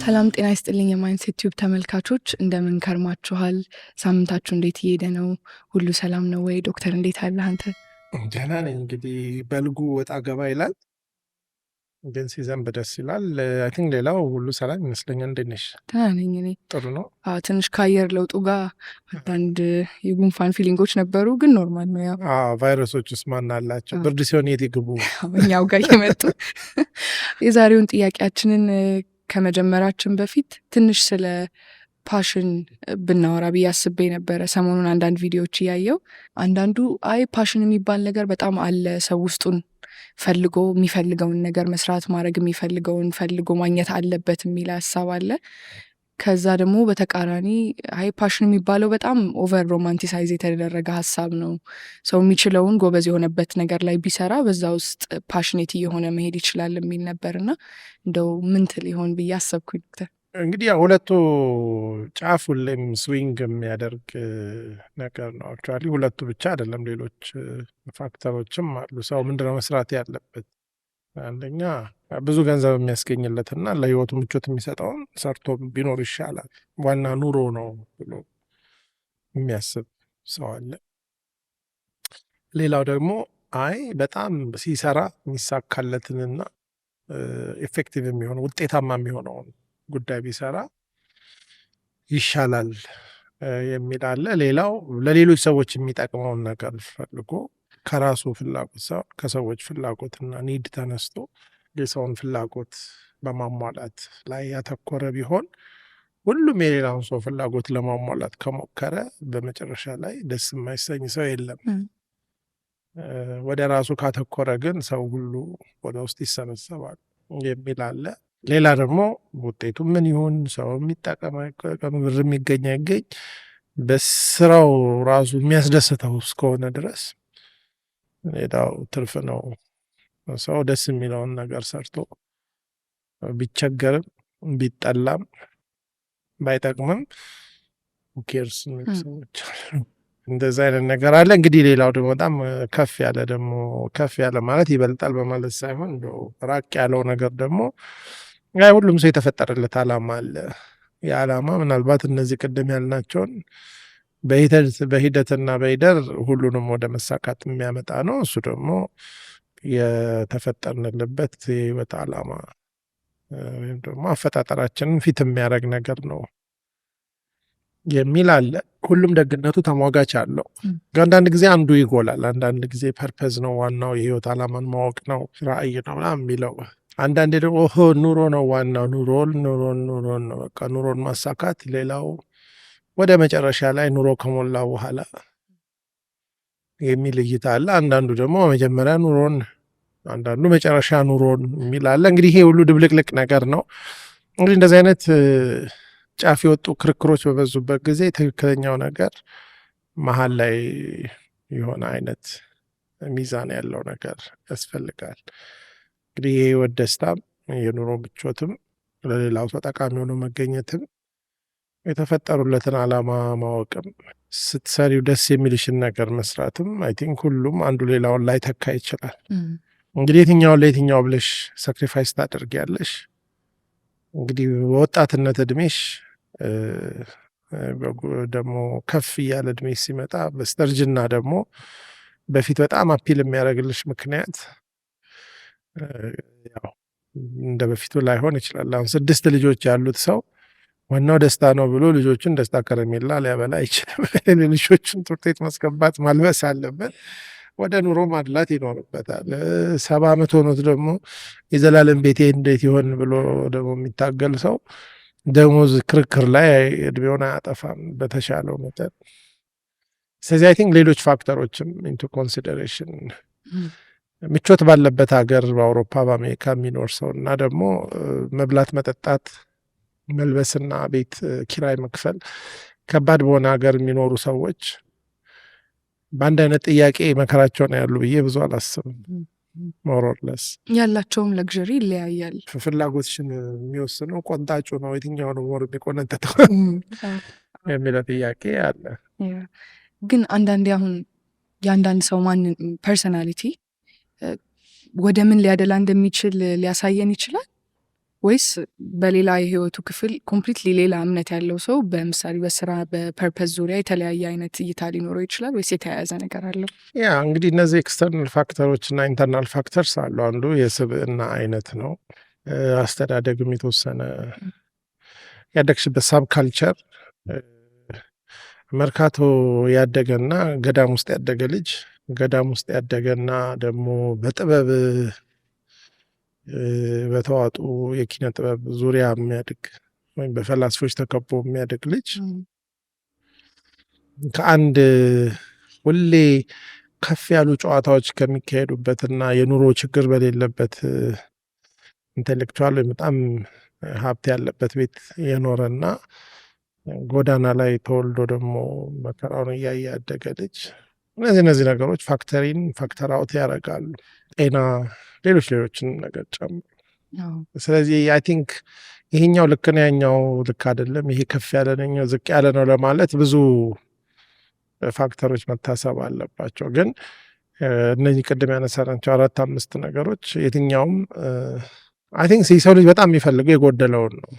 ሰላም ጤና ይስጥልኝ የማይንድሴት ቲዩብ ተመልካቾች እንደምን ከርማችኋል? ሳምንታችሁ እንዴት እየሄደ ነው? ሁሉ ሰላም ነው ወይ? ዶክተር እንዴት አለህ አንተ? ደህና ነኝ። እንግዲህ በልጉ ወጣ ገባ ይላል፣ ግን ሲዘንብ ደስ ይላል። አይ ቲንክ ሌላው ሁሉ ሰላም ይመስለኛል። እንዴት ነሽ? ደህና ነኝ እኔ። ጥሩ ነው። ትንሽ ከአየር ለውጡ ጋር አንዳንድ የጉንፋን ፊሊንጎች ነበሩ፣ ግን ኖርማል ነው። ያው ቫይረሶች ውስጥ ማን አላቸው? ብርድ ሲሆን የት ይግቡ? እኛው ጋር እየመጡ የዛሬውን ጥያቄያችንን ከመጀመራችን በፊት ትንሽ ስለ ፓሽን ብናወራ ብዬ አስቤ ነበረ። ሰሞኑን አንዳንድ ቪዲዮዎች እያየው አንዳንዱ አይ ፓሽን የሚባል ነገር በጣም አለ፣ ሰው ውስጡን ፈልጎ የሚፈልገውን ነገር መስራት ማድረግ የሚፈልገውን ፈልጎ ማግኘት አለበት የሚል ሀሳብ አለ። ከዛ ደግሞ በተቃራኒ አይ ፓሽን የሚባለው በጣም ኦቨር ሮማንቲሳይዝ የተደረገ ሀሳብ ነው፣ ሰው የሚችለውን ጎበዝ የሆነበት ነገር ላይ ቢሰራ በዛ ውስጥ ፓሽኔት እየሆነ መሄድ ይችላል የሚል ነበርና እንደው ምን ትል ይሆን ብዬ አሰብኩኝ ዶክተር። እንግዲህ ያው ሁለቱ ጫፍ ሁሌም ስዊንግ የሚያደርግ ነገር ነው። አክቹዋሊ ሁለቱ ብቻ አይደለም፣ ሌሎች ፋክተሮችም አሉ። ሰው ምንድነው መስራት ያለበት? አንደኛ ብዙ ገንዘብ የሚያስገኝለትና ለህይወቱ ምቾት የሚሰጠውን ሰርቶ ቢኖር ይሻላል፣ ዋና ኑሮ ነው ብሎ የሚያስብ ሰው አለ። ሌላው ደግሞ አይ በጣም ሲሰራ የሚሳካለትንና ኤፌክቲቭ የሚሆነው ውጤታማ የሚሆነውን ጉዳይ ቢሰራ ይሻላል የሚል አለ። ሌላው ለሌሎች ሰዎች የሚጠቅመውን ነገር ፈልጎ ከራሱ ፍላጎት ሳይሆን ከሰዎች ፍላጎትና ኒድ ተነስቶ የሰውን ፍላጎት በማሟላት ላይ ያተኮረ ቢሆን ሁሉም የሌላውን ሰው ፍላጎት ለማሟላት ከሞከረ በመጨረሻ ላይ ደስ የማይሰኝ ሰው የለም። ወደ ራሱ ካተኮረ ግን ሰው ሁሉ ወደ ውስጥ ይሰበሰባል የሚል አለ። ሌላ ደግሞ ውጤቱ ምን ይሁን ሰው የሚጠቀም ብር የሚገኝ አይገኝ በስራው ራሱ የሚያስደስተው እስከሆነ ድረስ ሌላው ትርፍ ነው። ሰው ደስ የሚለውን ነገር ሰርቶ ቢቸገርም ቢጠላም ባይጠቅምም ኬርስ ሰዎች አሉ። እንደዛ አይነት ነገር አለ። እንግዲህ ሌላው ደግሞ በጣም ከፍ ያለ ማለት ይበልጣል በማለት ሳይሆን ራቅ ያለው ነገር ደግሞ ሁሉም ሰው የተፈጠረለት ዓላማ አለ። የዓላማ ምናልባት እነዚህ ቅድም ያልናቸውን በሂደትና በሂደር ሁሉንም ወደ መሳካት የሚያመጣ ነው። እሱ ደግሞ የተፈጠርንልበት የህይወት ዓላማ ወይም ደግሞ አፈጣጠራችንን ፊት የሚያደርግ ነገር ነው የሚል አለ። ሁሉም ደግነቱ ተሟጋች አለው። አንዳንድ ጊዜ አንዱ ይጎላል። አንዳንድ ጊዜ ፐርፐዝ ነው ዋናው፣ የህይወት ዓላማን ማወቅ ነው፣ ራዕይ ነው ምናምን የሚለው። አንዳንዴ ደግሞ ኑሮ ነው ዋናው፣ ኑሮን ነው በቃ ኑሮን ማሳካት። ሌላው ወደ መጨረሻ ላይ ኑሮ ከሞላ በኋላ የሚል እይታ አለ። አንዳንዱ ደግሞ መጀመሪያ ኑሮን፣ አንዳንዱ መጨረሻ ኑሮን የሚል አለ። እንግዲህ ይሄ ሁሉ ድብልቅልቅ ነገር ነው። እንግዲህ እንደዚህ አይነት ጫፍ የወጡ ክርክሮች በበዙበት ጊዜ ትክክለኛው ነገር መሀል ላይ የሆነ አይነት ሚዛን ያለው ነገር ያስፈልጋል። እንግዲህ የህይወት ደስታም የኑሮ ምቾትም ለሌላው ሰው ጠቃሚ ሆኖ መገኘትም የተፈጠሩለትን ዓላማ ማወቅም ስትሰሪው ደስ የሚልሽን ነገር መስራትም አይ ቲንክ ሁሉም አንዱ ሌላውን ላይ ተካ ይችላል። እንግዲህ የትኛውን ለየትኛው ብለሽ ሳክሪፋይስ ታደርጊያለሽ? እንግዲህ በወጣትነት እድሜሽ ደግሞ ከፍ እያለ እድሜ ሲመጣ በስተርጅና ደግሞ በፊት በጣም አፒል የሚያደርግልሽ ምክንያት ያው እንደ በፊቱ ላይሆን ይችላል። አሁን 6 ልጆች ያሉት ሰው ዋናው ደስታ ነው ብሎ ልጆቹን ደስታ ከረሜላ ሊያበላ አይችልም። ልጆቹን ትምህርት ቤት ማስገባት ማልበስ አለበት። ወደ ኑሮ ማድላት ይኖርበታል። 70 ዓመት ሆኖት ደግሞ የዘላለም ቤቴ እንዴት ይሆን ብሎ ደግሞ የሚታገል ሰው ደሞዝ ክርክር ላይ እድሜውን አያጠፋም በተሻለው መጠን። ስለዚህ አይ ቲንክ ሌሎች ፋክተሮችም ኢንቱ ኮንሲደሬሽን ምቾት ባለበት ሀገር በአውሮፓ በአሜሪካ የሚኖር ሰው እና ደግሞ መብላት መጠጣት መልበስና ቤት ኪራይ መክፈል ከባድ በሆነ ሀገር የሚኖሩ ሰዎች በአንድ አይነት ጥያቄ መከራቸውን ያሉ ብዬ ብዙ አላስብም። ሞሮለስ ያላቸውም ለግዠሪ ይለያያል። ፍላጎትሽን የሚወስነው ቆንጣጩ ነው የትኛው ነው ወር የሚቆነጠጠው የሚለው ጥያቄ አለ። ግን አንዳንዴ አሁን የአንዳንድ ሰው ፐርሰናሊቲ ወደ ምን ሊያደላ እንደሚችል ሊያሳየን ይችላል። ወይስ በሌላ የህይወቱ ክፍል ኮምፕሊትሊ ሌላ እምነት ያለው ሰው በምሳሌ በስራ በፐርፐዝ ዙሪያ የተለያየ አይነት እይታ ሊኖረው ይችላል ወይስ የተያያዘ ነገር አለው? ያ እንግዲህ እነዚህ ኤክስተርናል ፋክተሮች እና ኢንተርናል ፋክተርስ አሉ። አንዱ የስብዕና አይነት ነው። አስተዳደግም የተወሰነ ያደግሽበት ሳብ ካልቸር መርካቶ ያደገና ገዳም ውስጥ ያደገ ልጅ ገዳም ውስጥ ያደገና ደግሞ በጥበብ በተዋጡ የኪነ ጥበብ ዙሪያ የሚያድግ ወይም በፈላስፎች ተከቦ የሚያድግ ልጅ ከአንድ ሁሌ ከፍ ያሉ ጨዋታዎች ከሚካሄዱበትና የኑሮ ችግር በሌለበት ኢንቴሌክቹዋል ወይም በጣም ሀብት ያለበት ቤት የኖረና ጎዳና ላይ ተወልዶ ደግሞ መከራውን እያየ ያደገ ልጅ እነዚህ ነገሮች ፋክተር አውት ያደርጋሉ። ጤና፣ ሌሎችን ነገር ጨምሮ። ስለዚህ አይ ቲንክ ይሄኛው ልክ ነው ያኛው ልክ አይደለም፣ ይሄ ከፍ ያለ ነው ዝቅ ያለ ነው ለማለት ብዙ ፋክተሮች መታሰብ አለባቸው። ግን እነዚህ ቅድም ያነሳናቸው 4-5 ነገሮች የትኛውም አይ ቲንክ የሰው ልጅ በጣም የሚፈልገው የጎደለውን ነው።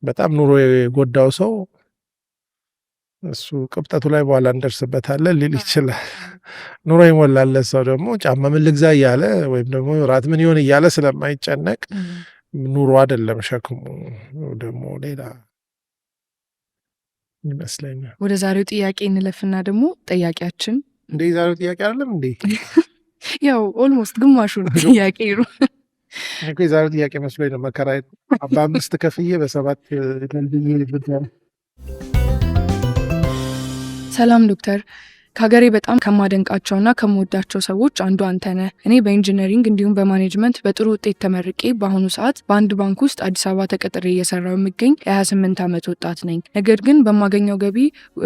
በጣም ኑሮ የጎዳው ሰው እሱ ቅብጠቱ ላይ በኋላ እንደርስበታለን ሊል ይችላል። ኑሮ የሞላለት ሰው ደግሞ ጫማ ምን ልግዛ እያለ ወይም ደግሞ ራት ምን ይሆን እያለ ስለማይጨነቅ ኑሮ አይደለም ሸክሙ ደግሞ ሌላ ይመስለኛል። ወደ ዛሬው ጥያቄ እንለፍና ደግሞ ጠያቂያችን እንደ ዛሬው ጥያቄ አይደለም እንዴ? ያው ኦልሞስት ግማሹን ጥያቄ ነው። የዛሬው ጥያቄ መስሎኝ ነው። መከራ በ5 ከፍዬ በ7 ሰላም ዶክተር፣ ከሀገሬ በጣም ከማደንቃቸውና ከምወዳቸው ሰዎች አንዱ አንተ ነህ። እኔ በኢንጂነሪንግ እንዲሁም በማኔጅመንት በጥሩ ውጤት ተመርቄ በአሁኑ ሰዓት በአንድ ባንክ ውስጥ አዲስ አበባ ተቀጥሬ እየሰራው የሚገኝ የ28 ዓመት ወጣት ነኝ። ነገር ግን በማገኘው ገቢ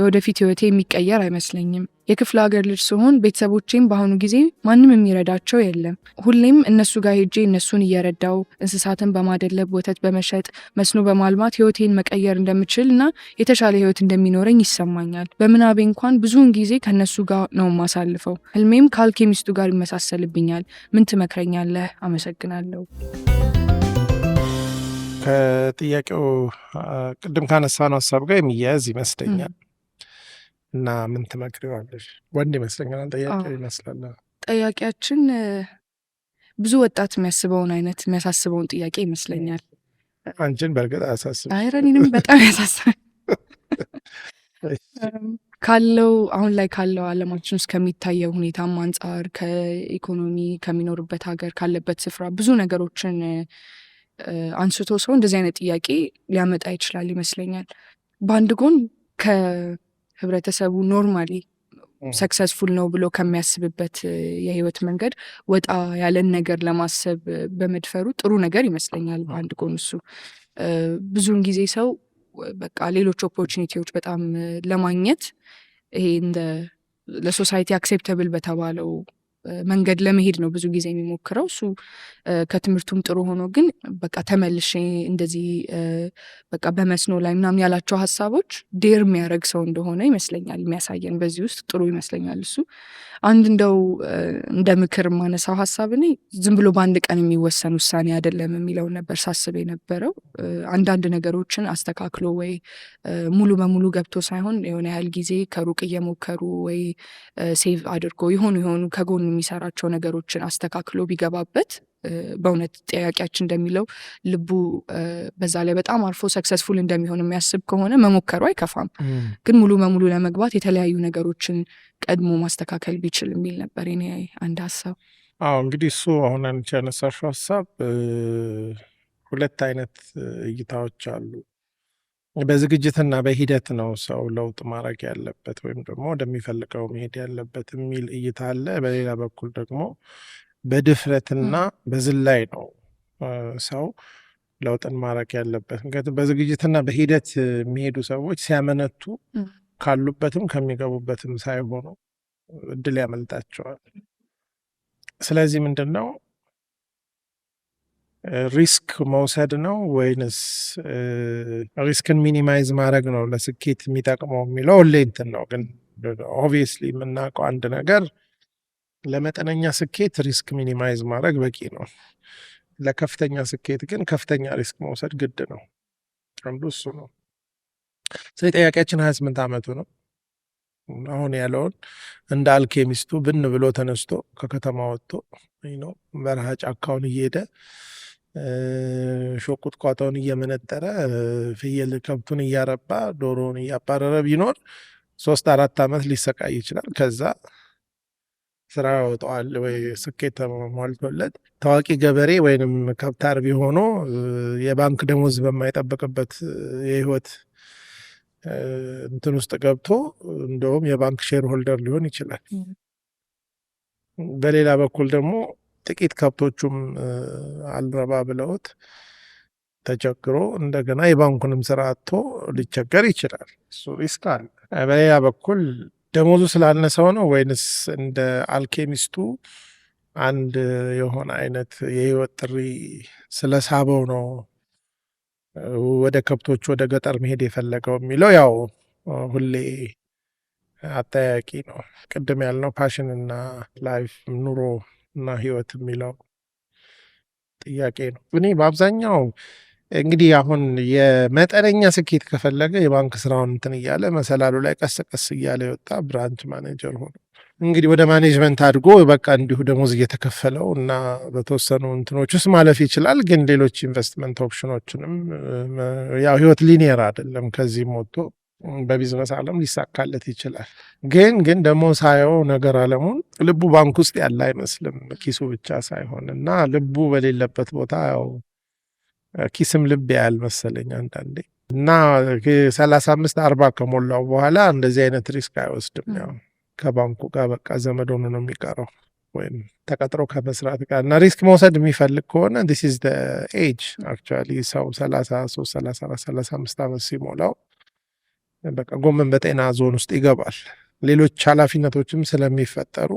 ወደፊት ህይወቴ የሚቀየር አይመስለኝም። የክፍለ ሀገር ልጅ ሲሆን ቤተሰቦቼም በአሁኑ ጊዜ ማንም የሚረዳቸው የለም። ሁሌም እነሱ ጋር ሄጄ እነሱን እየረዳው እንስሳትን በማደለብ ወተት በመሸጥ መስኖ በማልማት ህይወቴን መቀየር እንደምችል እና የተሻለ ህይወት እንደሚኖረኝ ይሰማኛል። በምናቤ እንኳን ብዙውን ጊዜ ከእነሱ ጋር ነው የማሳልፈው። ህልሜም ከአልኬሚስቱ ጋር ይመሳሰልብኛል። ምን ትመክረኛለህ? አመሰግናለሁ። ከጥያቄው ቅድም ካነሳነው ሀሳብ ጋር የሚያያዝ ይመስለኛል እና ምን ትመክሪዋለሽ? ወንድ ይመስለኛል ጠያቄው ይመስላል። ጠያቂያችን ብዙ ወጣት የሚያስበውን አይነት የሚያሳስበውን ጥያቄ ይመስለኛል። አንቺን በእርግጥ አያሳስብ? አይ እኔንም በጣም ያሳስብ ካለው አሁን ላይ ካለው ዓለማችን ውስጥ ከሚታየው ሁኔታም አንጻር ከኢኮኖሚ ከሚኖርበት ሀገር ካለበት ስፍራ ብዙ ነገሮችን አንስቶ ሰው እንደዚህ አይነት ጥያቄ ሊያመጣ ይችላል ይመስለኛል። በአንድ ጎን ህብረተሰቡ ኖርማሊ ሰክሰስፉል ነው ብሎ ከሚያስብበት የህይወት መንገድ ወጣ ያለን ነገር ለማሰብ በመድፈሩ ጥሩ ነገር ይመስለኛል። በአንድ ጎን እሱ ብዙውን ጊዜ ሰው በቃ ሌሎች ኦፖርቹኒቲዎች በጣም ለማግኘት ይሄ እንደ ለሶሳይቲ አክሴፕተብል በተባለው መንገድ ለመሄድ ነው ብዙ ጊዜ የሚሞክረው። እሱ ከትምህርቱም ጥሩ ሆኖ ግን በቃ ተመልሼ እንደዚህ በቃ በመስኖ ላይ ምናምን ያላቸው ሀሳቦች ዴር የሚያደርግ ሰው እንደሆነ ይመስለኛል የሚያሳየን በዚህ ውስጥ ጥሩ ይመስለኛል እሱ። አንድ እንደው እንደ ምክር ማነሳው ሀሳብ እኔ ዝም ብሎ በአንድ ቀን የሚወሰን ውሳኔ አይደለም የሚለውን ነበር ሳስብ የነበረው። አንዳንድ ነገሮችን አስተካክሎ ወይ ሙሉ በሙሉ ገብቶ ሳይሆን የሆነ ያህል ጊዜ ከሩቅ እየሞከሩ ወይ ሴቭ አድርጎ የሆኑ ከጎን የሚሰራቸው ነገሮችን አስተካክሎ ቢገባበት በእውነት ጥያቄያችን እንደሚለው ልቡ በዛ ላይ በጣም አልፎ ሰክሰስፉል እንደሚሆን የሚያስብ ከሆነ መሞከሩ አይከፋም። ግን ሙሉ በሙሉ ለመግባት የተለያዩ ነገሮችን ቀድሞ ማስተካከል ቢችል የሚል ነበር የኔ አንድ ሀሳብ። እንግዲህ እሱ አሁን አንቺ ያነሳሽው ሀሳብ 2 አይነት እይታዎች አሉ። በዝግጅትና በሂደት ነው ሰው ለውጥ ማድረግ ያለበት ወይም ደግሞ ወደሚፈልገው መሄድ ያለበት የሚል እይታ አለ። በሌላ በኩል ደግሞ በድፍረትና በዝላይ ነው ሰው ለውጥን ማድረግ ያለበት። ምክንያቱም በዝግጅትና በሂደት የሚሄዱ ሰዎች ሲያመነቱ ካሉበትም ከሚገቡበትም ሳይሆኑ እድል ያመልጣቸዋል። ስለዚህ ምንድን ነው ሪስክ መውሰድ ነው ወይንስ ሪስክን ሚኒማይዝ ማድረግ ነው ለስኬት የሚጠቅመው የሚለው ሁሌ እንትን ነው። ግን ኦብቪየስሊ የምናውቀው አንድ ነገር ለመጠነኛ ስኬት ሪስክ ሚኒማይዝ ማድረግ በቂ ነው። ለከፍተኛ ስኬት ግን ከፍተኛ ሪስክ መውሰድ ግድ ነው። አንዱ እሱ ነው። ስለዚህ ጥያቄያችን 28 ዓመቱ ነው። አሁን ያለውን እንደ አልኬሚስቱ ብን ብሎ ተነስቶ ከከተማ ወጥቶ በረሃ ጫካውን እየሄደ ሾቁጥቋጦውን እየመነጠረ ፍየል ከብቱን እያረባ ዶሮውን እያባረረ ቢኖር 3-4 ዓመት ሊሰቃይ ይችላል። ከዛ ስራ ያወጣዋል ወይ ስኬት ተሟልቶለት ታዋቂ ገበሬ ወይንም ከብት አርቢ ሆኖ የባንክ ደሞዝ በማይጠበቅበት የህይወት እንትን ውስጥ ገብቶ እንደውም የባንክ ሼር ሆልደር ሊሆን ይችላል። በሌላ በኩል ደግሞ ጥቂት ከብቶቹም አልረባ ብለውት ተቸግሮ እንደገና የባንኩንም ስራ አጥቶ ሊቸገር ይችላል። እሱ ሪስክ አለ። በሌላ በኩል ደሞዙ ስላነሰው ነው ወይንስ እንደ አልኬሚስቱ አንድ የሆነ አይነት የህይወት ጥሪ ስለሳበው ነው ወደ ከብቶች ወደ ገጠር መሄድ የፈለገው የሚለው ያው ሁሌ አጠያቂ ነው። ቅድም ያልነው ፓሽን እና ላይፍ ኑሮ እና ህይወት የሚለው ጥያቄ ነው። እኔ በአብዛኛው እንግዲህ አሁን የመጠነኛ ስኬት ከፈለገ የባንክ ስራውን እንትን እያለ መሰላሉ ላይ ቀስ ቀስ እያለ የወጣ ብራንች ማኔጀር ሆኖ እንግዲህ ወደ ማኔጅመንት አድጎ በቃ እንዲሁ ደሞዝ እየተከፈለው እና በተወሰኑ እንትኖች ውስጥ ማለፍ ይችላል። ግን ሌሎች ኢንቨስትመንት ኦፕሽኖችንም ያው ህይወት ሊኒየር አይደለም። ከዚህም ወጥቶ በቢዝነስ ዓለም ሊሳካለት ይችላል። ግን ደግሞ ሳየው ነገር አለሙን ልቡ ባንክ ውስጥ ያለ አይመስልም፣ ኪሱ ብቻ ሳይሆን እና ልቡ በሌለበት ቦታ ያው ኪስም ልብ ያህል መሰለኝ አንዳንዴ እና 35-40 ከሞላው በኋላ እንደዚህ አይነት ሪስክ አይወስድም። ያው ከባንኩ ጋር በቃ ዘመድ ሆኖ ነው የሚቀረው ወይም ተቀጥሮ ከመስራት ጋር እና ሪስክ መውሰድ የሚፈልግ ከሆነ this is the age actually ሰው 33 34 35 ዓመት ሲሞላው በቃ ጎመን በጤና ዞን ውስጥ ይገባል። ሌሎች ኃላፊነቶችም ስለሚፈጠሩ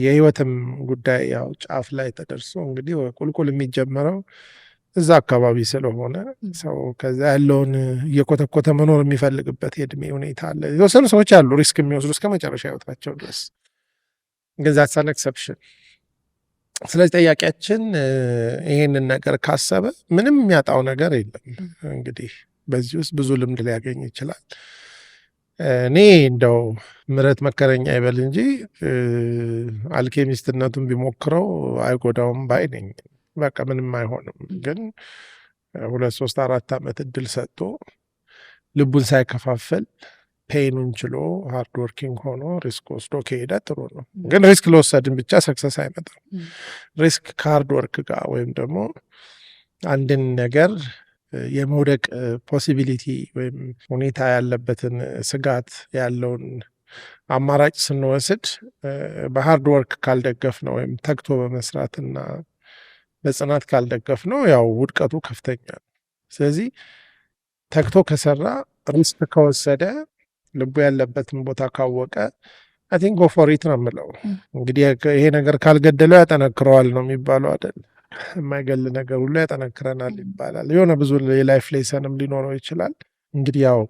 የህይወትም ጉዳይ ያው ጫፍ ላይ ተደርሶ እንግዲህ ቁልቁል የሚጀመረው እዛ አካባቢ ስለሆነ ሰው ከዛ ያለውን እየኮተኮተ መኖር የሚፈልግበት የእድሜ ሁኔታ አለ። የተወሰኑ ሰዎች አሉ ሪስክ የሚወስዱ እስከ መጨረሻ ህይወታቸው ድረስ፣ ግን ዛትስ አን ኤክሰፕሽን። ስለዚህ ጠያቂያችን ይሄንን ነገር ካሰበ ምንም የሚያጣው ነገር የለም። እንግዲህ በዚህ ውስጥ ብዙ ልምድ ሊያገኝ ይችላል። እኔ እንደው ምረት መከረኛ ይበል እንጂ አልኬሚስትነቱን ቢሞክረው አይጎዳውም ባይ ነኝ። በቃ ምንም አይሆንም። ግን 2-3-4 ዓመት እድል ሰጥቶ ልቡን ሳይከፋፈል ፔኑን ችሎ ሃርድ ወርኪንግ ሆኖ ሪስክ ወስዶ ከሄደ ጥሩ ነው። ግን ሪስክ ለወሰድን ብቻ ሰክሰስ አይመጣም። ሪስክ ከሃርድ ወርክ ጋር ወይም ደግሞ አንድን ነገር የመውደቅ ፖሲቢሊቲ ወይም ሁኔታ ያለበትን ስጋት ያለውን አማራጭ ስንወስድ በሃርድ ወርክ ካልደገፍ ነው ወይም ተግቶ በመስራትና በጽናት ካልደገፍ ነው ያው ውድቀቱ ከፍተኛ ነው። ስለዚህ ተግቶ ከሰራ ሪስክ ከወሰደ ልቡ ያለበትን ቦታ ካወቀ አይ ቲንክ ጎ ፎር ኢት ነው የምለው። እንግዲህ ይሄ ነገር ካልገደለው ያጠነክረዋል ነው የሚባለው አይደል? የማይገል ነገር ሁሉ ያጠነክረናል ይባላል። የሆነ ብዙ የላይፍ ሌሰንም ሊኖረው ይችላል። እንግዲህ ያው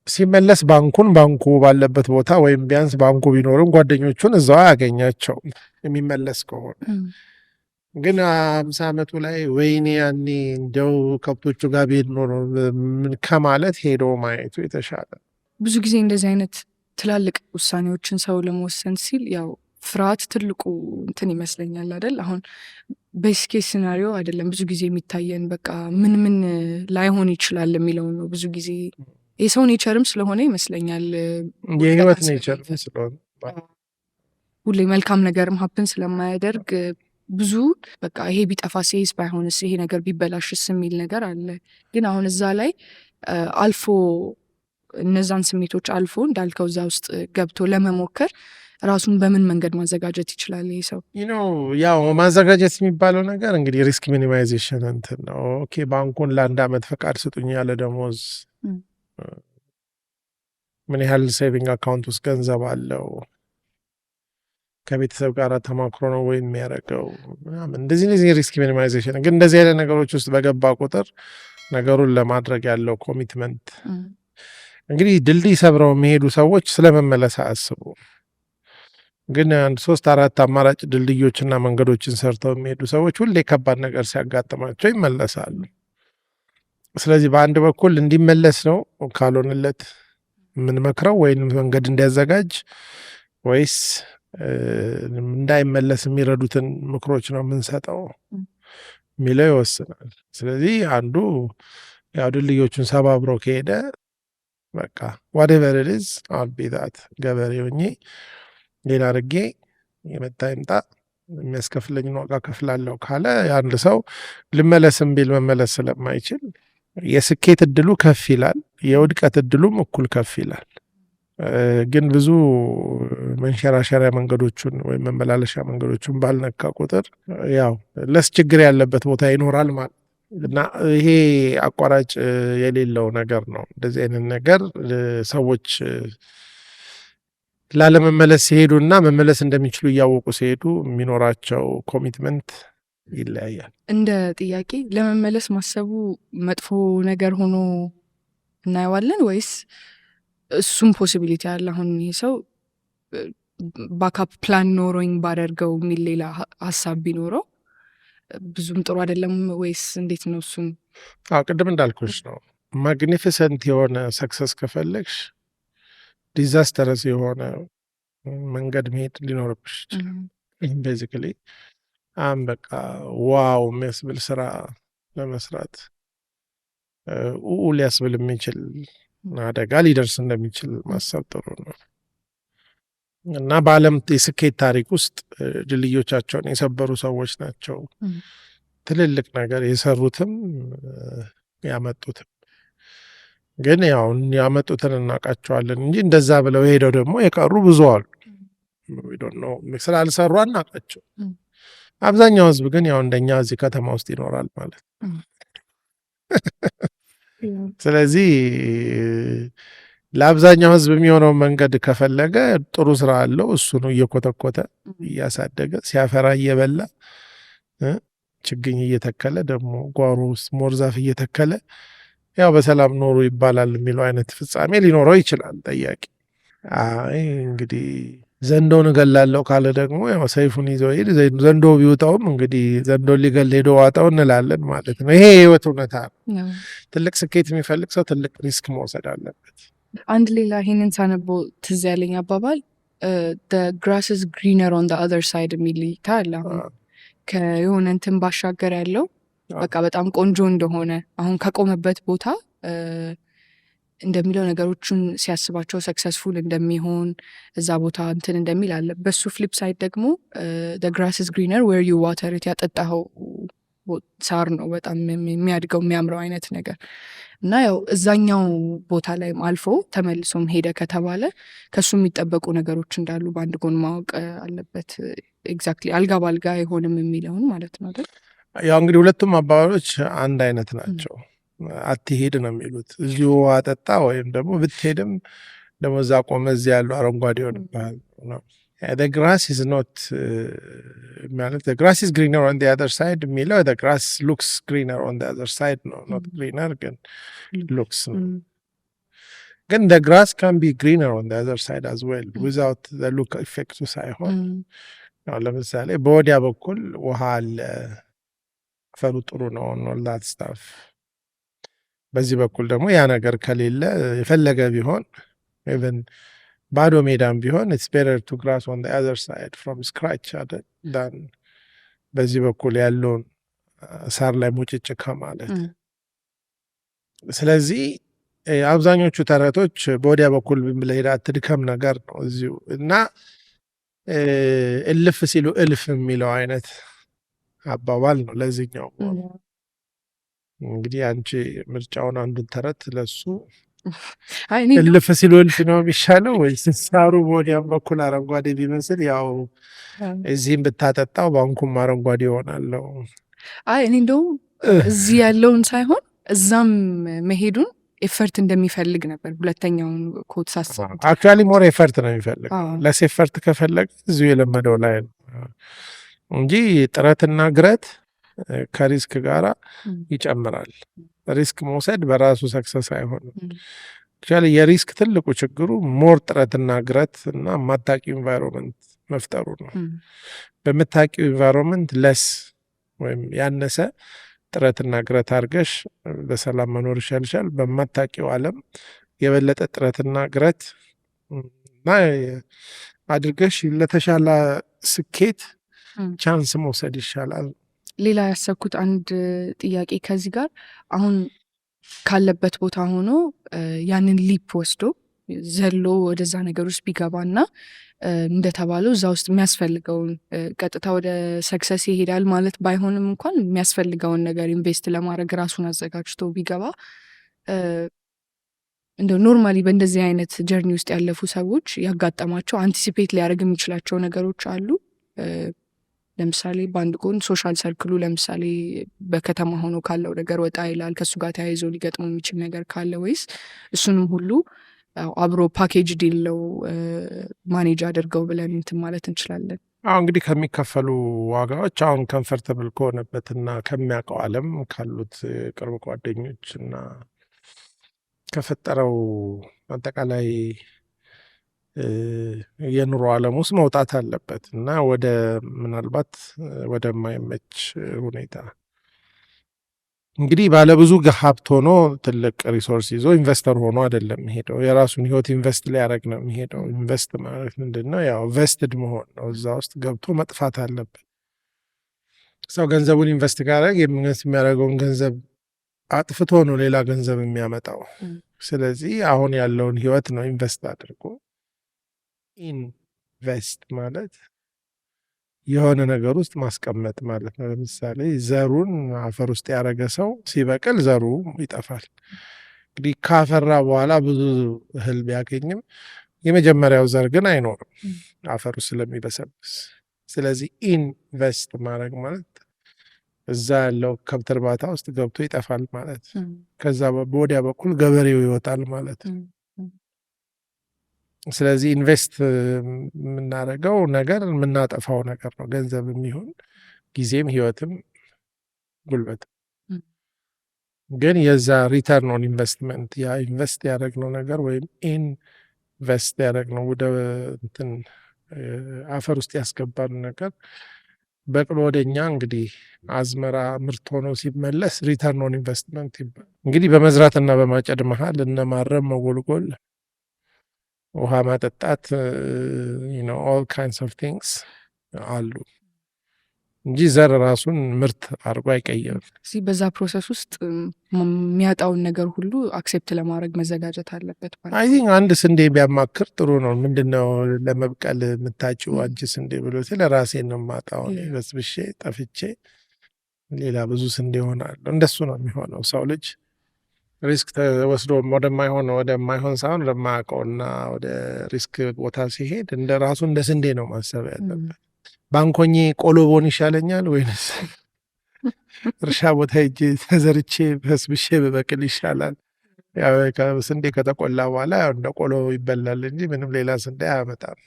ሲመለስ ባንኩ ባለበት ቦታ ወይም ቢያንስ ባንኩ ቢኖርም ጓደኞቹን እዛው ያገኛቸው የሚመለስ ከሆነ ግን 50 ዓመቱ ላይ ወይኔ ያኔ እንደው ከብቶቹ ጋር ብሄድ ኖሮ ከማለት ሄዶ ማየቱ የተሻለ። ብዙ ጊዜ እንደዚህ አይነት ትላልቅ ውሳኔዎችን ሰው ለመወሰን ሲል ያው ፍርሃት ትልቁ እንትን ይመስለኛል አይደል? አሁን ቤስት ኬስ ሲናሪዮ አይደለም ብዙ ጊዜ የሚታየን በቃ ምን ላይሆን ይችላል የሚለው ነው። ብዙ ጊዜ የሰው ኔቸርም ስለሆነ ይመስለኛል የህይወት ኔቸር ስለሆነ ሁሌ መልካም ነገርም ሀፕን ስለማያደርግ ብዙ በቃ ይሄ ቢጠፋ ሴስ ባይሆንስ ይሄ ነገር ቢበላሽስ የሚል ነገር አለ። ግን አሁን እዛ ላይ አልፎ እነዛን ስሜቶች አልፎ እንዳልከው እዛ ውስጥ ገብቶ ለመሞከር ራሱን በምን መንገድ ማዘጋጀት ይችላል ይሄ ሰው? ያው ማዘጋጀት የሚባለው ነገር እንግዲህ ሪስክ ሚኒማይዜሽን እንትን ነው። ኦኬ ባንኩን ለ1 ዓመት ፈቃድ ስጡኝ ያለ ደሞዝ ምን ያህል ሴቪንግ አካውንት ውስጥ ገንዘብ አለው፣ ከቤተሰብ ጋር ተማክሮ ነው ወይ የሚያደርገው? እንደዚህ ሪስክ ሚኒማይዜሽን። ግን እንደዚህ አይነት ነገሮች ውስጥ በገባ ቁጥር ነገሩን ለማድረግ ያለው ኮሚትመንት እንግዲህ ድልድይ ሰብረው የሚሄዱ ሰዎች ስለመመለስ አያስቡ። ግን አንድ 3-4 አማራጭ ድልድዮችና መንገዶችን ሰርተው የሚሄዱ ሰዎች ሁሌ ከባድ ነገር ሲያጋጥማቸው ይመለሳሉ። ስለዚህ በአንድ በኩል እንዲመለስ ነው ካልሆነለት የምንመክረው፣ ወይም መንገድ እንዲያዘጋጅ፣ ወይስ እንዳይመለስ የሚረዱትን ምክሮች ነው የምንሰጠው የሚለው ይወስናል። ስለዚህ አንዱ ያው ድልድዮቹን ሰባብሮ ከሄደ በቃ whatever it is አልቤታት ገበሬ ሆኜ ሌላ አድርጌ የመጣ ይምጣ የሚያስከፍለኝን ዋጋ ከፍላለሁ ካለ የአንድ ሰው ልመለስም ቢል መመለስ ስለማይችል የስኬት እድሉ ከፍ ይላል፣ የውድቀት እድሉም እኩል ከፍ ይላል። ግን ብዙ መንሸራሸሪያ መንገዶቹን ወይም መመላለሻ መንገዶቹን ባልነካ ቁጥር ያው ለስ ችግር ያለበት ቦታ ይኖራል ማለት እና ይሄ አቋራጭ የሌለው ነገር ነው። እንደዚህ አይነት ነገር ሰዎች ላለመመለስ ሲሄዱና መመለስ እንደሚችሉ እያወቁ ሲሄዱ የሚኖራቸው ኮሚትመንት ይለያያል። እንደ ጥያቄ ለመመለስ ማሰቡ መጥፎ ነገር ሆኖ እናየዋለን ወይስ እሱም ፖሲቢሊቲ አለ? አሁን ይህ ሰው ባካፕ ፕላን ኖሮኝ ባደርገው የሚል ሌላ ሀሳብ ቢኖረው ብዙም ጥሩ አይደለም ወይስ እንዴት ነው? እሱም ቅድም እንዳልኩሽ ነው። ማግኒፊሰንት የሆነ ሰክሰስ ከፈለግሽ ዲዛስተረስ የሆነ መንገድ መሄድ ሊኖርብሽ ይችላል። ቤዚክሊ በቃ ዋው የሚያስብል ስራ ለመስራት ሊያስብል የሚችል አደጋ ሊደርስ እንደሚችል ማሰብ ጥሩ ነው እና በዓለም የስኬት ታሪክ ውስጥ ድልድዮቻቸውን የሰበሩ ሰዎች ናቸው ትልልቅ ነገር የሰሩትም ያመጡትም። ግን ያው ያመጡትን እናውቃቸዋለን እንጂ እንደዛ ብለው ሄደው ደግሞ የቀሩ ብዙ አሉ። ስላልሰሩ አናውቃቸው። አብዛኛው ህዝብ ግን ያው እንደኛ እዚህ ከተማ ውስጥ ይኖራል ማለት ነው። ስለዚህ ለአብዛኛው ህዝብ የሚሆነው መንገድ ከፈለገ ጥሩ ስራ አለው። እሱ ነው እየኮተኮተ እያሳደገ ሲያፈራ እየበላ ችግኝ እየተከለ ደግሞ ጓሮ ውስጥ ሞርዛፍ እየተከለ ያው በሰላም ኖሩ ይባላል የሚለው አይነት ፍጻሜ ሊኖረው ይችላል ጠያቂ። እንግዲህ ዘንዶን እገላለሁ ካለ ደግሞ ያው ሰይፉን ይዘው ሄድ፣ ዘንዶ ቢውጣውም እንግዲህ ዘንዶ ሊገል ሄዶ ዋጣው እንላለን ማለት ነው። ይሄ የህይወት እውነታ ነው። ትልቅ ስኬት የሚፈልግ ሰው ትልቅ ሪስክ መውሰድ አለበት። አንድ ሌላ ይህንን ሳነበው ትዝ ያለኝ አባባል the grass is greener on the other side የሚል ታለ ከየሆነ እንትን ባሻገር ያለው በቃ በጣም ቆንጆ እንደሆነ አሁን ከቆመበት ቦታ እንደሚለው ነገሮችን ሲያስባቸው ሰክሰስፉል እንደሚሆን እዛ ቦታ እንትን እንደሚል አለ። በሱ ፍሊፕ ሳይድ ደግሞ the grass is greener where you water it ያጠጣኸው ሳር ነው በጣም የሚያድገው የሚያምረው አይነት ነገር እና ያው እዛኛው ቦታ ላይ አልፎ ተመልሶም ሄደ ከተባለ ከሱ የሚጠበቁ ነገሮች እንዳሉ በአንድ ጎን ማወቅ አለበት። ኤግዛክትሊ አልጋ ባልጋ አይሆንም የሚለውን ማለት ነው አይደል? ያው እንግዲህ ሁለቱም አባባሎች አንድ አይነት ናቸው። አትሄድ ነው የሚሉት። እዚሁ አጠጣ ወይም ደግሞ ብትሄድም ደግሞ እዛ ቆመ እዚህ ያለው አረንጓዴ ይሆንብሃል ነው። the grass is not ማለት the grass is greener on the other side የሚለው the grass looks greener on the other side ነው not greener ግን looks ነው። ግን the grass can be greener on the other side as well without the look effect ሳይሆን ለምሳሌ በወዲያ በኩል ውሃ አለ፣ አፈሩ ጥሩ ነው all that stuff። በዚህ በኩል ደግሞ ያ ነገር ከሌለ የፈለገ ቢሆን even ባዶ ሜዳም ቢሆን it's better to grass on the other side from scratch than በዚህ በኩል ያለውን ሳር ላይ ሙጭጭ ከማለት። ስለዚህ አብዛኞቹ ተረቶች በወዲያ በኩል ብለህ አትድከም ነገር ነው እዚሁ እና እልፍ ሲሉ እልፍ የሚለው አይነት አባባል ነው ለዚህኛው። እንግዲህ አንቺ ምርጫውን አንዱን ተረት ለሱ እልፍ ሲሉ እልፍ ነው የሚሻለው ወይስ ሳሩ በወዲያም በኩል አረንጓዴ ቢመስል ያው እዚህም ብታጠጣው ባንኩም አረንጓዴ ይሆናለው? እኔ እንደውም እዚህ ያለውን ሳይሆን እዛም መሄዱን ኤፈርት እንደሚፈልግ ነበር ሁለተኛውን ኮት ሳስብ። አክቹዋሊ ሞር ኤፈርት ነው የሚፈልግ። ለስ ኤፈርት ከፈለግ እዚሁ የለመደው ላይ ነው እንጂ ጥረትና ግረት ከሪስክ ጋራ ይጨምራል። ሪስክ መውሰድ በራሱ ሰክሰስ አይሆንም። አክቹዋሊ የሪስክ ትልቁ ችግሩ ሞር ጥረትና ግረት እና ማታቂ ኢንቫይሮንመንት መፍጠሩ ነው። በምታውቂው ኢንቫይሮንመንት ለስ ወይም ያነሰ ጥረትና ግረት አድርገሽ በሰላም መኖር ይሻልሻል። በማታውቂው ዓለም የበለጠ ጥረትና ግረት እና አድርገሽ ለተሻለ ስኬት ቻንስ መውሰድ ይሻላል። ሌላ ያሰብኩት አንድ ጥያቄ ከዚህ ጋር አሁን ካለበት ቦታ ሆኖ ያንን ሊፕ ወስዶ ዘሎ ወደዛ ነገር ውስጥ ቢገባና እንደተባለው እዛ ውስጥ የሚያስፈልገውን ቀጥታ ወደ ሰክሰስ ይሄዳል ማለት ባይሆንም እንኳን የሚያስፈልገውን ነገር ኢንቨስት ለማድረግ ራሱን አዘጋጅቶ ቢገባ እንደ ኖርማሊ በእንደዚህ አይነት ጀርኒ ውስጥ ያለፉ ሰዎች ያጋጠማቸው አንቲሲፔት ሊያደርግ የሚችላቸው ነገሮች አሉ። ለምሳሌ በአንድ ጎን ሶሻል ሰርክሉ ለምሳሌ በከተማ ሆኖ ካለው ነገር ወጣ ይላል። ከሱ ጋር ተያይዞ ሊገጥሙ የሚችል ነገር ካለ ወይስ እሱንም ሁሉ አብሮ ፓኬጅ ዲለው ማኔጅ አድርገው ብለን እንትን ማለት እንችላለን? እንግዲህ ከሚከፈሉ ዋጋዎች አሁን ኮምፈርተብል ከሆነበትና ከሚያውቀው ዓለም ካሉት ቅርብ ጓደኞች እና ከፈጠረው አጠቃላይ የኑሮ ዓለም ውስጥ መውጣት አለበት እና ወደ ምናልባት ወደማይመች ሁኔታ እንግዲህ ባለብዙ ሀብት ሆኖ ትልቅ ሪሶርስ ይዞ ኢንቨስተር ሆኖ አይደለም የሚሄደው። የራሱን ህይወት ኢንቨስት ሊያደርግ ነው የሚሄደው። ኢንቨስት ማለት ምንድን ነው? ያው ቨስትድ መሆን ነው። እዛ ውስጥ ገብቶ መጥፋት አለበት። ሰው ገንዘቡን ኢንቨስት ካደረግ የሚያደርገውን ገንዘብ አጥፍቶ ነው ሌላ ገንዘብ የሚያመጣው። ስለዚህ አሁን ያለውን ህይወት ነው ኢንቨስት አድርጎ ኢንቨስት ማለት የሆነ ነገር ውስጥ ማስቀመጥ ማለት ነው። ለምሳሌ ዘሩን አፈር ውስጥ ያደረገ ሰው ሲበቅል ዘሩ ይጠፋል። እንግዲህ ካፈራ በኋላ ብዙ እህል ቢያገኝም የመጀመሪያው ዘር ግን አይኖርም አፈሩ ስለሚበሰብስ። ስለዚህ ኢንቨስት ማድረግ ማለት እዛ ያለው ከብት እርባታ ውስጥ ገብቶ ይጠፋል ማለት፣ ከዛ በወዲያ በኩል ገበሬው ይወጣል ማለት። ስለዚህ ኢንቨስት የምናደርገው ነገር የምናጠፋው ነገር ነው። ገንዘብ የሚሆን ጊዜም ህይወትም ጉልበትም። ግን የዛ ሪተርን ኦን ኢንቨስትመንት ያ ኢንቨስት ያደረግነው ነገር ወይም ኢንቨስት ያደረግነው ወደ እንትን አፈር ውስጥ ያስገባን ነገር በቅሎ ወደኛ እንግዲህ አዝመራ ምርት ሆኖ ሲመለስ ሪተርን ኦን ኢንቨስትመንት ይባላል። እንግዲህ በመዝራትና በማጨድ መሀል እነ ማረም፣ መጎልጎል፣ ውሃ ማጠጣት ኦል ካይንድስ ኦፍ ቲንግስ አሉ እንጂ ዘር ራሱን ምርት አድርጎ አይቀይርም። እዚህ በዛ ፕሮሰስ ውስጥ የሚያጣውን ነገር ሁሉ አክሴፕት ለማድረግ መዘጋጀት አለበት። አይ ቲንክ አንድ ስንዴ ቢያማክር ጥሩ ነው። ምንድነው ለመብቀል የምታጭው አንቺ ስንዴ ብሎ ስለ ራሴን ነው የማጣው በስብሼ ጠፍቼ ሌላ ብዙ ስንዴ ሆናለሁ። እንደሱ ነው የሚሆነው። ሰው ልጅ ሪስክ ተወስዶ ወደማይሆን ሳይሆን ወደማያውቀውና ወደ ሪስክ ቦታ ሲሄድ እንደ ራሱ እንደ ስንዴ ነው ማሰብ ያለበት። ባንኮኜ ቆሎ ቦን ይሻለኛል ወይንስ እርሻ ቦታ ሄጄ ተዘርቼ በስብሼ በበቅል ይሻላል? ስንዴ ከተቆላ በኋላ እንደ ቆሎ ይበላል እንጂ ምንም ሌላ ስንዴ አያመጣም።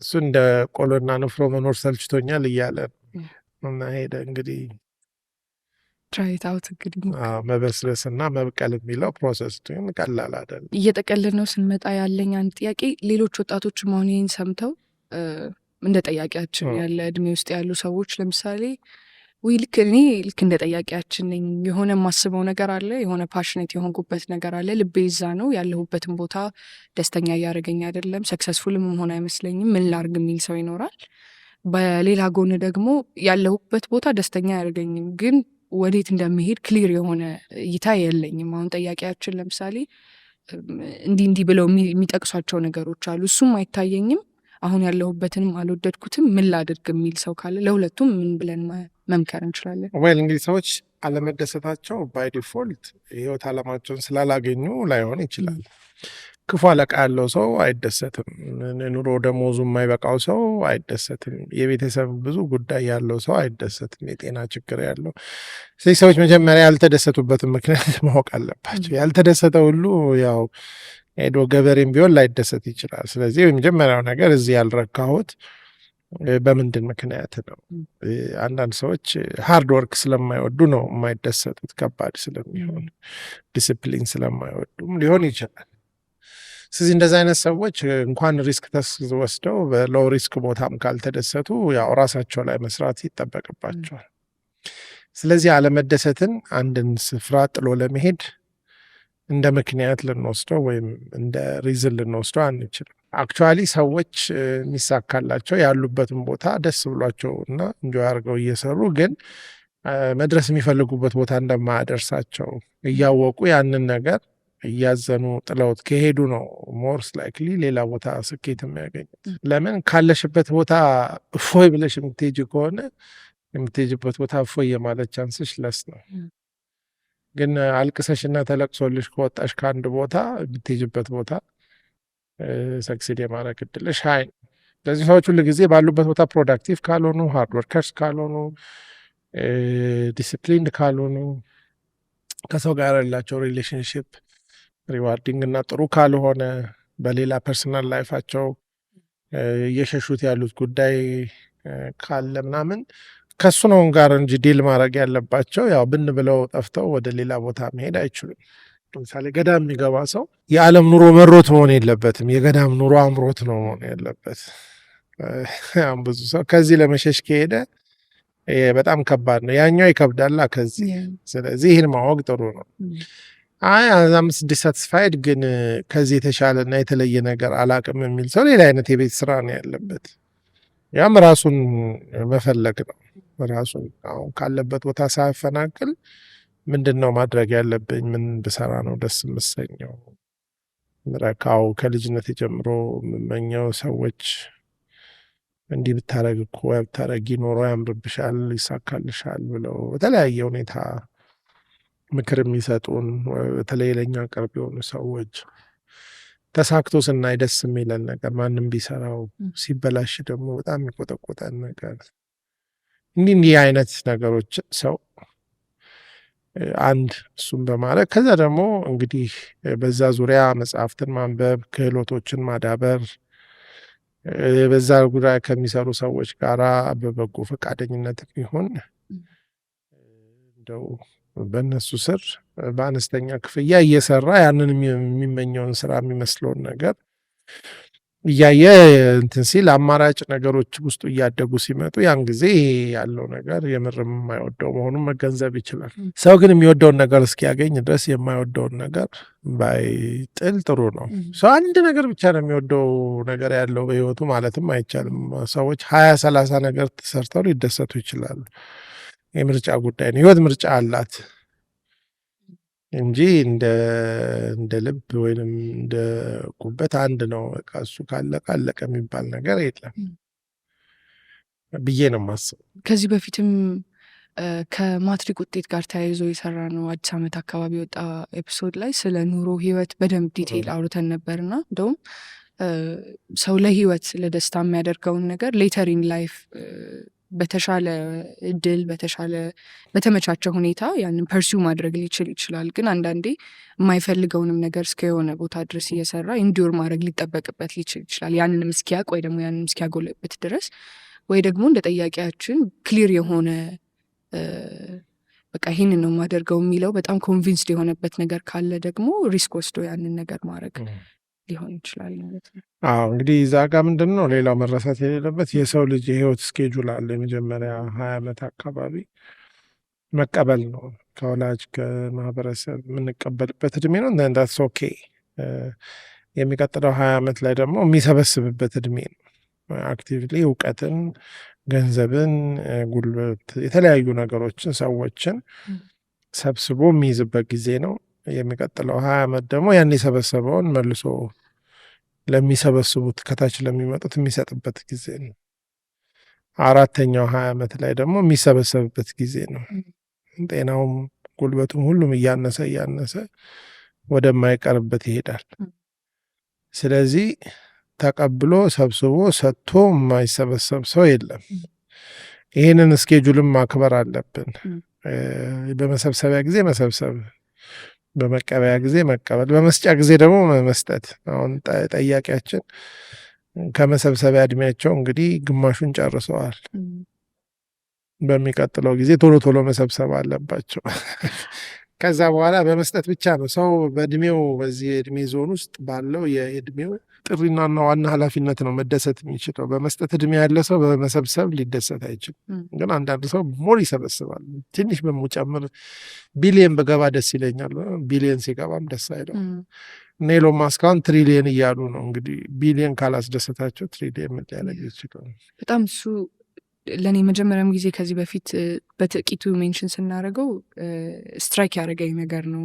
እሱ እንደ ቆሎና ንፍሮ መኖር ሰልችቶኛል እያለ እና ሄደ እንግዲህ ትራይታውት እንግዲህ መበስበስና መብቀል የሚለው ፕሮሰስ ግን ቀላል አይደለም። እየጠቀልን ነው ስንመጣ ያለኝ አንድ ጥያቄ፣ ሌሎች ወጣቶች አሁን ይህን ሰምተው እንደ ጠያቂያችን ያለ እድሜ ውስጥ ያሉ ሰዎች ለምሳሌ ልክ እንደ ጠያቂያችን ነኝ፣ የሆነ የማስበው ነገር አለ፣ የሆነ ፓሽኔት የሆንኩበት ነገር አለ፣ ልቤ ይዛ ነው፣ ያለሁበትን ቦታ ደስተኛ እያደረገኝ አይደለም፣ ሰክሰስፉልም መሆን አይመስለኝም፣ ምን ላርግ የሚል ሰው ይኖራል። በሌላ ጎን ደግሞ ያለሁበት ቦታ ደስተኛ አያደርገኝም፣ ግን ወዴት እንደሚሄድ ክሊር የሆነ እይታ የለኝም። አሁን ጠያቂያችን ለምሳሌ እንዲህ ብለው የሚጠቅሷቸው ነገሮች አሉ፣ እሱም አይታየኝም፣ አሁን ያለሁበትንም አልወደድኩትም፣ ምን ላድርግ የሚል ሰው ካለ ለሁለቱም ምን ብለን መምከር እንችላለን? ወይል እንግዲህ ሰዎች አለመደሰታቸው ባይ ዲፎልት የህይወት አላማቸውን ስላላገኙ ላይሆን ይችላል። ክፉ አለቃ ያለው ሰው አይደሰትም። ኑሮ ደሞዙ የማይበቃው ሰው አይደሰትም። የቤተሰብ ብዙ ጉዳይ ያለው ሰው አይደሰትም። የጤና ችግር ያለው። ስለዚህ ሰዎች መጀመሪያ ያልተደሰቱበትን ምክንያት ማወቅ አለባቸው። ያልተደሰተ ሁሉ ያው ሄዶ ገበሬም ቢሆን ላይደሰት ይችላል። ስለዚህ የመጀመሪያው ነገር እዚህ ያልረካሁት በምንድን ምክንያት ነው? አንዳንድ ሰዎች ሃርድ ወርክ ስለማይወዱ ነው የማይደሰቱት፣ ከባድ ስለሚሆን ዲስፕሊን ስለማይወዱም ሊሆን ይችላል። ስለዚህ እንደዚህ አይነት ሰዎች እንኳን ሪስክ ወስደው በሎው ሪስክ ቦታም ካልተደሰቱ ያው ራሳቸው ላይ መስራት ይጠበቅባቸዋል። ስለዚህ አለመደሰትን አንድን ስፍራ ጥሎ ለመሄድ እንደ ምክንያት ልንወስደው ወይም እንደ ሪዝን ልንወስደው አንችልም። አክቹዋሊ ሰዎች የሚሳካላቸው ያሉበትን ቦታ ደስ ብሏቸው እና እንጆይ አድርገው እየሰሩ ግን መድረስ የሚፈልጉበት ቦታ እንደማያደርሳቸው እያወቁ ያንን ነገር እያዘኑ ጥለውት ከሄዱ ነው ሞርስ ላይክሊ ሌላ ቦታ ስኬት የሚያገኙት። ለምን ካለሽበት ቦታ እፎይ ብለሽ የምትሄጂ ከሆነ የምትሄጂበት ቦታ እፎይ የማለት ቻንስሽ ለስ ነው። ግን አልቅሰሽና ተለቅሶልሽ ከወጣሽ ከአንድ ቦታ የምትሄጂበት ቦታ ሰክሲድ የማድረግ እድልሽ ሀይ ነው። ስለዚህ ሰዎች ሁሉ ጊዜ ባሉበት ቦታ ፕሮዳክቲቭ ካልሆኑ፣ ሃርድ ወርከርስ ካልሆኑ፣ ዲስፕሊንድ ካልሆኑ፣ ከሰው ጋር ያላቸው ሪሌሽንሽፕ ሪዋርዲንግ እና ጥሩ ካልሆነ፣ በሌላ ፐርሰናል ላይፋቸው እየሸሹት ያሉት ጉዳይ ካለ ምናምን ከሱ ነው ጋር እንጂ ዲል ማድረግ ያለባቸው። ያው ብን ብለው ጠፍተው ወደ ሌላ ቦታ መሄድ አይችሉም። ለምሳሌ ገዳም የሚገባ ሰው የዓለም ኑሮ መሮት መሆን የለበትም። የገዳም ኑሮ አምሮት ነው መሆን ያለበት። ብዙ ሰው ከዚህ ለመሸሽ ከሄደ በጣም ከባድ ነው። ያኛው ይከብዳላ ከዚህ። ስለዚህ ይህን ማወቅ ጥሩ ነው። አም ዲሳትስፋይድ ግን ከዚህ የተሻለና የተለየ ነገር አላቅም የሚል ሰው ሌላ አይነት የቤት ስራ ነው ያለበት። ያም ራሱን መፈለግ ነው። ራሱን አሁን ካለበት ቦታ ሳያፈናቅል ምንድን ነው ማድረግ ያለብኝ? ምን ብሰራ ነው ደስ የምሰኘው? ምረካው ከልጅነት ጀምሮ የምመኘው ሰዎች እንዲህ ብታረግ እኮ ብታረጊ ኖሮ ያምርብሻል፣ ይሳካልሻል ብለው በተለያየ ሁኔታ ምክር የሚሰጡን በተለይ ለኛ ቅርብ የሆኑ ሰዎች ተሳክቶ ስናይ ደስ የሚለን ነገር ማንም ቢሰራው፣ ሲበላሽ ደግሞ በጣም የሚቆጠቆጠን ነገር እንዲህ አይነት ነገሮች ሰው አንድ እሱም በማለት ከዛ ደግሞ እንግዲህ በዛ ዙሪያ መጽሐፍትን ማንበብ፣ ክህሎቶችን ማዳበር፣ በዛ ጉዳይ ከሚሰሩ ሰዎች ጋራ በበጎ ፈቃደኝነት ይሁን እንደው በእነሱ ስር በአነስተኛ ክፍያ እየሰራ ያንን የሚመኘውን ስራ የሚመስለውን ነገር እያየ እንትን ሲል አማራጭ ነገሮች ውስጡ እያደጉ ሲመጡ ያን ጊዜ ያለው ነገር የምርም የማይወደው መሆኑን መገንዘብ ይችላል። ሰው ግን የሚወደውን ነገር እስኪያገኝ ድረስ የማይወደውን ነገር ባይጥል ጥሩ ነው። ሰው አንድ ነገር ብቻ ነው የሚወደው ነገር ያለው በህይወቱ ማለትም አይቻልም። ሰዎች 20-30 ነገር ተሰርተው ሊደሰቱ ይችላሉ። የምርጫ ጉዳይ ነው። ህይወት ምርጫ አላት እንጂ እንደ ልብ ወይንም እንደ ጉበት አንድ ነው። በቃ እሱ ካለቀ አለቀ የሚባል ነገር የለም ብዬ ነው የማስበው። ከዚህ በፊትም ከማትሪክ ውጤት ጋር ተያይዞ የሰራ ነው አዲስ ዓመት አካባቢ ወጣ ኤፒሶድ ላይ ስለ ኑሮ ህይወት በደንብ ዲቴይል አውርተን ነበርና እንደውም ሰው ለህይወት ለደስታ የሚያደርገውን ነገር ሌተር ኢን ላይፍ በተሻለ እድል በተመቻቸ ሁኔታ ያንን ፐርሲው ማድረግ ሊችል ይችላል። ግን አንዳንዴ የማይፈልገውንም ነገር እስከ የሆነ ቦታ ድረስ እየሰራ ኢንዲዮር ማድረግ ሊጠበቅበት ሊችል ይችላል። ያንንም እስኪያውቅ ወይ ደግሞ ያንንም እስኪያጎለበት ድረስ ወይ ደግሞ እንደ ጠያቂያችን ክሊር የሆነ በቃ ይህንን ነው የማደርገው የሚለው በጣም ኮንቪንስድ የሆነበት ነገር ካለ ደግሞ ሪስክ ወስዶ ያንን ነገር ማድረግ ሊሆን ይችላል ማለት ነው። እንግዲህ እዛ ጋር ምንድን ነው ሌላው መረሳት የሌለበት የሰው ልጅ የህይወት ስኬጁል አለ። የመጀመሪያ 20 ዓመት አካባቢ መቀበል ነው። ከወላጅ ከማህበረሰብ የምንቀበልበት እድሜ ነው። እንዳትስ ኦኬ። የሚቀጥለው 20 ዓመት ላይ ደግሞ የሚሰበስብበት እድሜ ነው። አክቲቭሊ እውቀትን፣ ገንዘብን፣ ጉልበት፣ የተለያዩ ነገሮችን፣ ሰዎችን ሰብስቦ የሚይዝበት ጊዜ ነው። የሚቀጥለው 20 ዓመት ደግሞ ያን የሰበሰበውን መልሶ ለሚሰበስቡት ከታች ለሚመጡት የሚሰጥበት ጊዜ ነው። አራተኛው 20 ዓመት ላይ ደግሞ የሚሰበሰብበት ጊዜ ነው። ጤናውም ጉልበቱም ሁሉም እያነሰ ወደማይቀርበት ይሄዳል። ስለዚህ ተቀብሎ ሰብስቦ ሰጥቶ የማይሰበሰብ ሰው የለም። ይህንን እስኬጁልም ማክበር አለብን። በመሰብሰቢያ ጊዜ መሰብሰብ፣ በመቀበያ ጊዜ መቀበል፣ በመስጫ ጊዜ ደግሞ መስጠት። አሁን ጠያቂያችን ከመሰብሰቢያ እድሜያቸው እንግዲህ ግማሹን ከዛ በኋላ በመስጠት ብቻ ነው ሰው በእድሜው በዚህ የእድሜ ዞን ውስጥ ባለው የእድሜው ጥሪና ዋና ኃላፊነት ነው መደሰት የሚችለው። በመስጠት እድሜ ያለ ሰው በመሰብሰብ ሊደሰት አይችልም። ግን አንዳንድ ሰው ሞር ይሰበስባል። ትንሽ በሙጨምር ቢሊየን በገባ ደስ ይለኛል። ቢሊየን ሲገባም ደስ አይለው። ኤሎን ማስክ አሁን ትሪሊየን እያሉ ነው። እንግዲህ ቢሊየን ካላስደሰታቸው ትሪሊየን ምን ሊያደርግ ይችላል? በጣም እሱ ለእኔ መጀመሪያም ጊዜ ከዚህ በፊት በጥቂቱ ሜንሽን ስናደርገው ስትራይክ ያደረገኝ ነገር ነው።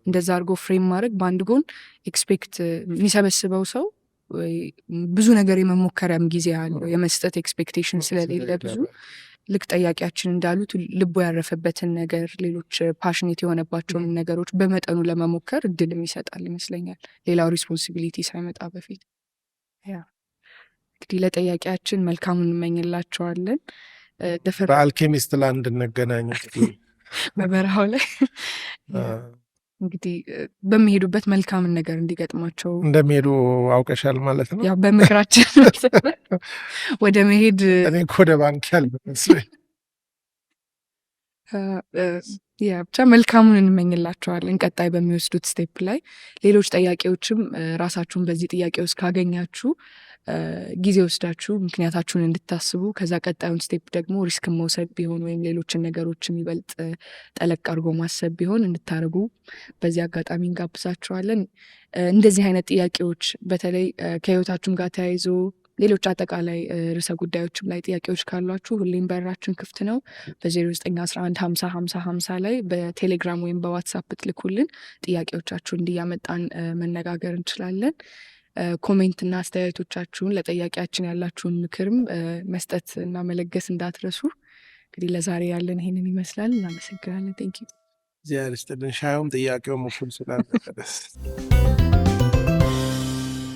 እንደዛ አድርጎ ፍሬም ማድረግ በአንድ ጎን ኤክስፔክት የሚሰበስበው ሰው ብዙ ነገር የመሞከሪያም ጊዜ አለው። የመስጠት ኤክስፔክቴሽን ስለሌለ ብዙ ልክ ጠያቂያችን እንዳሉት ልቦ ያረፈበትን ነገር ሌሎች ፓሽኔት የሆነባቸውን ነገሮች በመጠኑ ለመሞከር እድልም ይሰጣል ይመስለኛል፣ ሌላው ሪስፖንሲቢሊቲ ሳይመጣ በፊት። እንግዲህ ለጠያቂያችን መልካሙን እንመኝላቸዋለን። በአልኬሚስት ላንድ እንገናኝ በበረሃው ላይ እንግዲህ በሚሄዱበት መልካምን ነገር እንዲገጥማቸው እንደሚሄዱ አውቀሻል ማለት ነው። ያው በምክራችን ወደ መሄድ እኔ ወደ ባንክ ያልመስለኝ ብቻ መልካሙን እንመኝላቸዋለን ቀጣይ በሚወስዱት ስቴፕ ላይ። ሌሎች ጠያቂዎችም ራሳችሁን በዚህ ጥያቄ ውስጥ ካገኛችሁ ጊዜ ወስዳችሁ ምክንያታችሁን እንድታስቡ፣ ከዛ ቀጣዩን ስቴፕ ደግሞ ሪስክ መውሰድ ቢሆን ወይም ሌሎችን ነገሮች የሚበልጥ ጠለቅ አድርጎ ማሰብ ቢሆን እንድታደርጉ በዚህ አጋጣሚ እንጋብዛችኋለን። እንደዚህ አይነት ጥያቄዎች በተለይ ከህይወታችሁም ጋር ተያይዞ ሌሎች አጠቃላይ ርዕሰ ጉዳዮችም ላይ ጥያቄዎች ካሏችሁ ሁሌም በራችን ክፍት ነው። በ0911505050 ላይ በቴሌግራም ወይም በዋትሳፕ ትልኩልን። ጥያቄዎቻችሁን እንዲያመጣን መነጋገር እንችላለን። ኮሜንትና አስተያየቶቻችሁን ለጠያቂያችን ያላችሁን ምክርም መስጠት እና መለገስ እንዳትረሱ። እንግዲህ ለዛሬ ያለን ይሄንን ይመስላል። እናመሰግናለን። ቴንኪው። እዚያ ልስጥልን። ሻዩም ጥያቄውም እኩል ስላለ